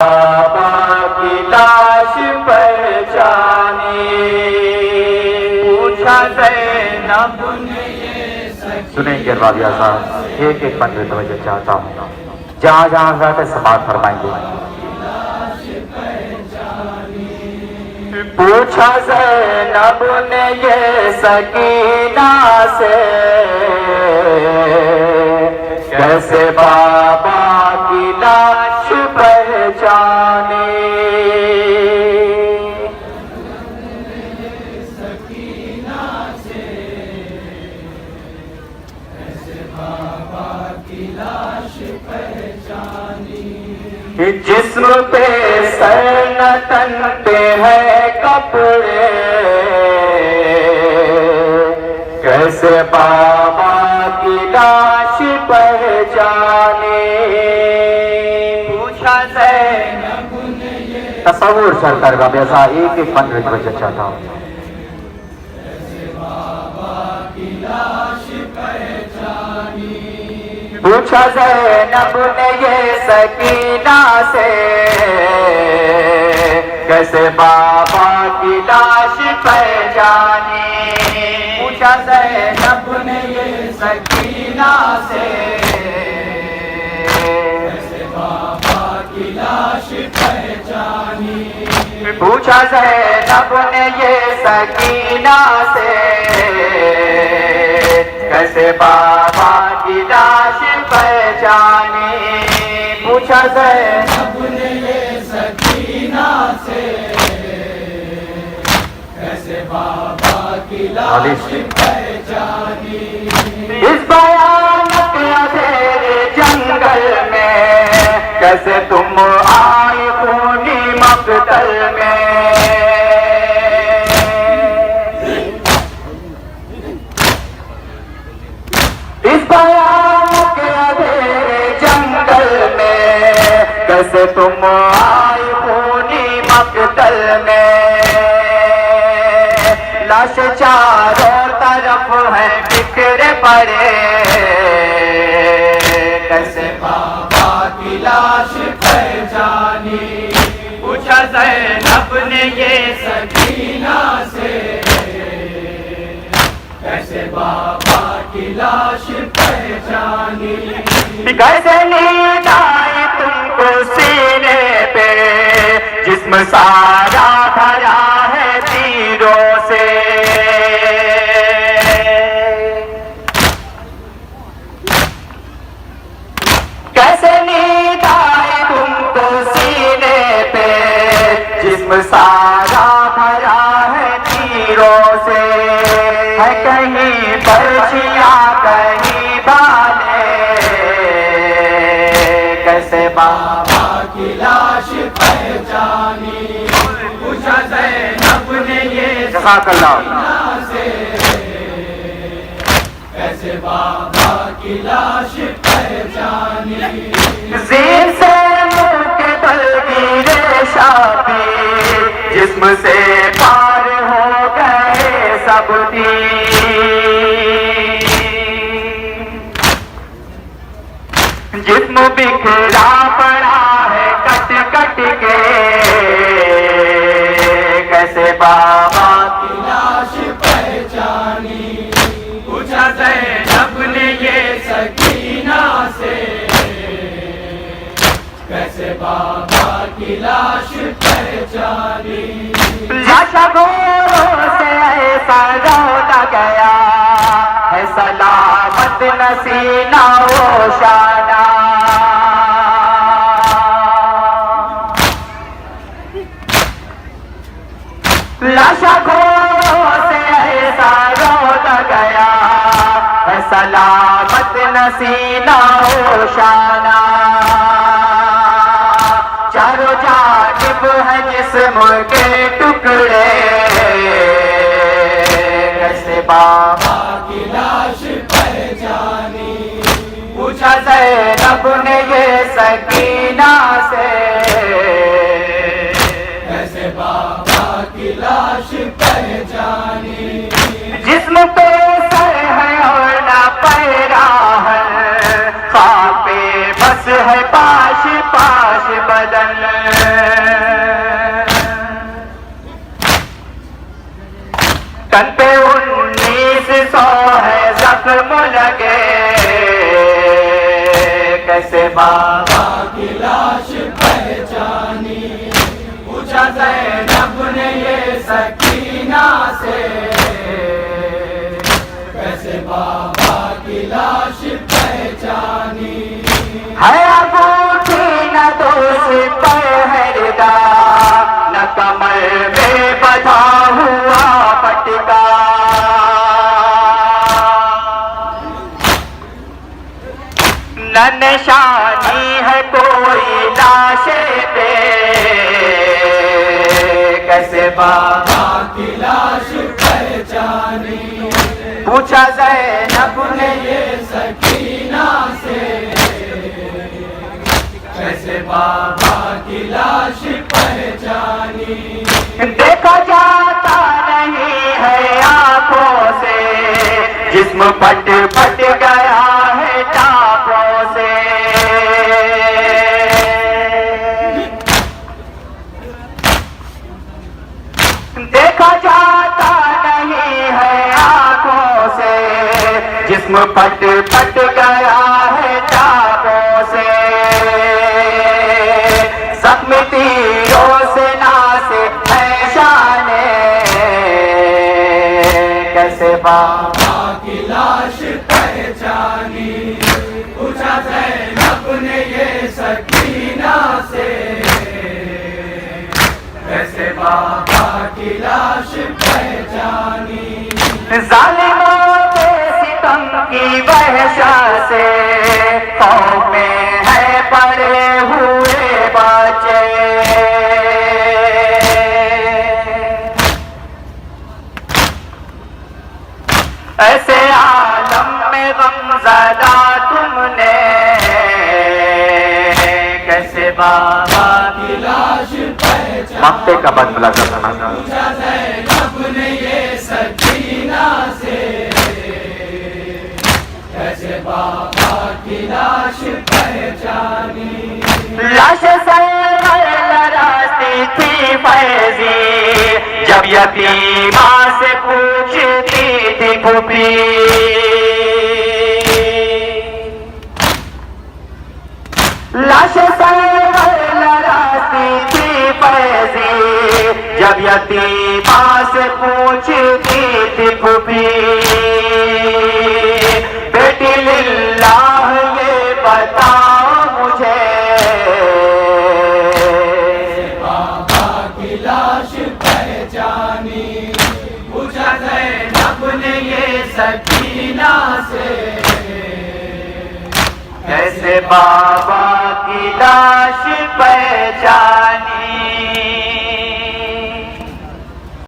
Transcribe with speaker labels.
Speaker 1: بابا کی لاش پہچانی، پوچھا زینب نے یہ سکی۔
Speaker 2: سنیں گے راویہ صاحب، ایک ایک پن میں توجہ چاہتا ہوں، جہاں جہاں ذات سماعت فرمائیں گے۔
Speaker 1: پوچھا زینب نے یہ سکینہ سے، کیسے بابا کی لاش پہچانی۔ جسم پہ سر نہ تن پہ ہے کپڑے، کیسے بابا کی لاش پہچانی۔ پوچھا زینب نے
Speaker 2: تصور سرکار راویہ صاحب، ایک ایک پن میں توجہ چاہتا ہوں۔
Speaker 1: پوچھا زینب نے یہ سکینہ سے، کیسے بابا کی لاش پہچانی۔ پوچھا زینب نے یہ سکینہ سے، کیسے بابا کی لاش پہچانی۔ پوچھا زینب نے یہ سکینہ سے، کیسے بابا کی لاش پہچانی۔ پوچھا زینب نے یہ سکینہ سے، کیسے بابا کی لاش پہچانی۔ اس بیانت اندھیرے جنگل میں، کیسے تم آئی خونی مقتل میں۔ اس بیان کے اندھیرے جنگل میں، کیسے تم آئی خونی مقتل میں۔ لاش چاروں طرف ہے بکھرے پڑے، کیسے بابا کی لاش پہچانی۔ پوچھا زینب نے یہ سکینہ سے، کیسے بابا کی لاش پہچانی۔ کیسے نیند آئی تم کو سینے پہ، جسم سارا بھرا ہے تیروں سے۔ کیسے نیند آئی تم کو سینے پہ، جسم سارا بھرا ہے تیروں سے۔ ہے کہیں برچیاں کہیں بالے، کیسے بابا کی لاش پہچانی۔ پوچھا زینب نے یہ
Speaker 2: جزاک اللہ۔
Speaker 1: سے، کیسے بابا کی لاش پہچانی۔ زین سے منہ کے تلگیر شابی، جسم سے پار ہو گئے سب دین۔ جسم بکھرا پڑا ہے کٹ کٹ کے، کیسے بابا کی لاش پہچانی۔ پوچھا زینب نے یہ سکینہ سے، کیسے بابا کی لاش پہچانی۔ لاش گوروں سے ایسا روتا گیا ہے، سلامت نسینہ و شانہ۔ لاش گوروں سے ایسا روتا گیا ہے، سلامت نسینہ و شانہ۔ چاروں جانب ہے جسم کے ٹکڑے، کیسے بابا کی لاش پہچانی۔ پوچھا زینب نے یہ سکینہ سے، کیسے بابا کی لاش پہچانی۔ جسم پہ سر ہے اور نہ پیرا ہے، خاک پہ بس ہے پاش پاش بدن۔ تن پہ 1900 ہے زخم لگے، کیسے بابا
Speaker 3: کی لاش پہچانی، پوچھا زینب نے یہ سکینہ سے، کیسے بابا کی لاش پہچانی.
Speaker 1: ہے انگوٹھی نہ دوست پہردار، نہ کمر میں بدھا ہوا پٹکا، نہ نشانی ہے کوئی لاش پہ، کیسے بابا
Speaker 3: کی لاش پہچانی،
Speaker 1: پوچھا زینب نے
Speaker 3: یہ سکینہ سے، کیسے بابا کی لاش پہچانی.
Speaker 1: دیکھا جاتا نہیں ہے آنکھوں سے، جسم پٹ پٹ گیا ہے ٹاپوں سے. دیکھا جاتا نہیں ہے آنکھوں سے، جسم پٹ پٹ گیا ہے ٹاپوں سے. زخم تیروں سے ناسے ہے شانے، کیسے
Speaker 3: بابا کی لاش پہچانی، پوچھا زینب نے یہ سکینہ سے، کیسے بابا کی لاش پہچانی.
Speaker 1: ظالموں کے ستم کی وحشت سے خوف میں ہے پڑے ہوئے بچے. ایسے عالم میں غم زدہ تم نے، کیسے بابا
Speaker 3: کی لاش پہچانی،
Speaker 2: مقتے کا بد ملازم ہونا.
Speaker 3: پوچھا زینب نے یہ سکینہ سے، کیسے بابا کی لاش پہچانی.
Speaker 1: لاش سر راستی تھی فیضی، جب یتیمہ سے پوچھتی تھی پھوپھی. لاش سر راستی تھی فیضی، جب یتیمہ سے پوچھتی تھی پھوپھی. بیٹی للہ یہ بتاؤ مجھے،
Speaker 3: بابا کی لاش پہچانی، پوچھا زینب نے یہ سکینہ سے،
Speaker 1: کیسے بابا کی لاش پہچانی.